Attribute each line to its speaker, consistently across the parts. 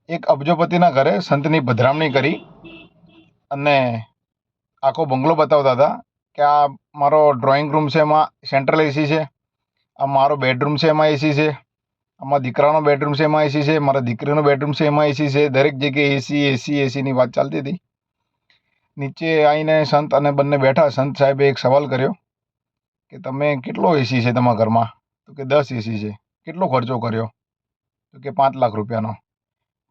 Speaker 1: એક અબજોપતિના ઘરે સંતની પધરામણી કરી અને આખો બંગલો બતાવતા હતા કે આ મારો ડ્રોઈંગ રૂમ છે, એમાં સેન્ટ્રલ એસી છે, આ મારો બેડરૂમ છે એમાં એસી છે, આમાં દીકરાનો બેડરૂમ છે એમાં એસી છે, મારા દીકરીનો બેડરૂમ છે એમાં એસી છે, દરેક જગ્યાએ એસી એસી એસીની વાત ચાલતી હતી. નીચે આવીને સંત અને બંને બેઠા. સંત સાહેબે એક સવાલ કર્યો કે તમે કેટલો એસી છે તમારા ઘરમાં? તો કે 10 એસી છે. કેટલો ખર્ચો કર્યો? તો કે 5 લાખ રૂપિયાનો.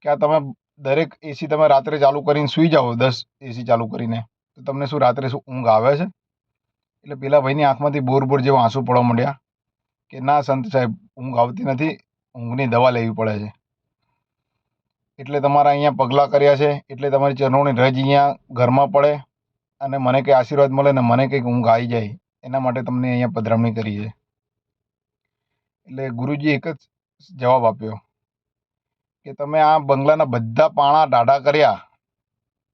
Speaker 1: કે આ તમે દરેક એસી તમે રાત્રે ચાલુ કરીને સૂઈ જાઓ, 10 એસી ચાલુ કરીને, તો તમને શું રાત્રે શું ઊંઘ આવે છે? એટલે પેલા ભાઈની આંખમાંથી બોર બોર જેવા આંસુ પડવા માંડ્યા કે ના સંત સાહેબ, ઊંઘ આવતી નથી, ઊંઘની દવા લેવી પડે છે. એટલે તમારા અહીંયા પગલાં કર્યા છે, એટલે તમારી ચરણોની રજ અહીંયા ઘરમાં પડે અને મને કંઈ આશીર્વાદ મળે ને મને કંઈક ઊંઘ આવી જાય, એના માટે તમને અહીંયા પધરામણી કરી છે. એટલે ગુરુજી એક જ જવાબ આપ્યો કે તમે આ બંગલાના બધા પાણા ડાઢા કર્યા,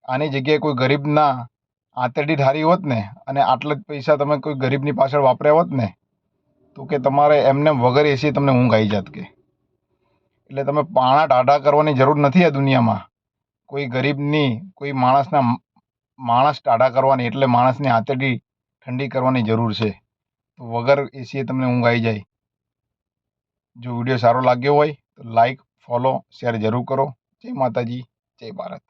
Speaker 1: આની જગ્યાએ કોઈ ગરીબના આંતરડી ઠારી હોત ને અને આટલા જ પૈસા તમે કોઈ ગરીબની પાછળ વાપર્યા હોત ને, તો કે તમારે એમને વગર એસી તમને ઊંઘ આવી જાત કે. એટલે તમે પાણા ટાઢા કરવાની જરૂર નથી આ દુનિયામાં. કોઈ ગરીબની, કોઈ માણસ ટાઢા કરવાની, એટલે માણસની આંતરડી ઠંડી કરવાની જરૂર છે. તો વગર એસીએ તમને ઊંઘ આવી જાય. જો વિડીયો સારો લાગ્યો હોય તો લાઈક, ફોલો, શેર જરૂર કરો. જય માતાજી, જય ભારત.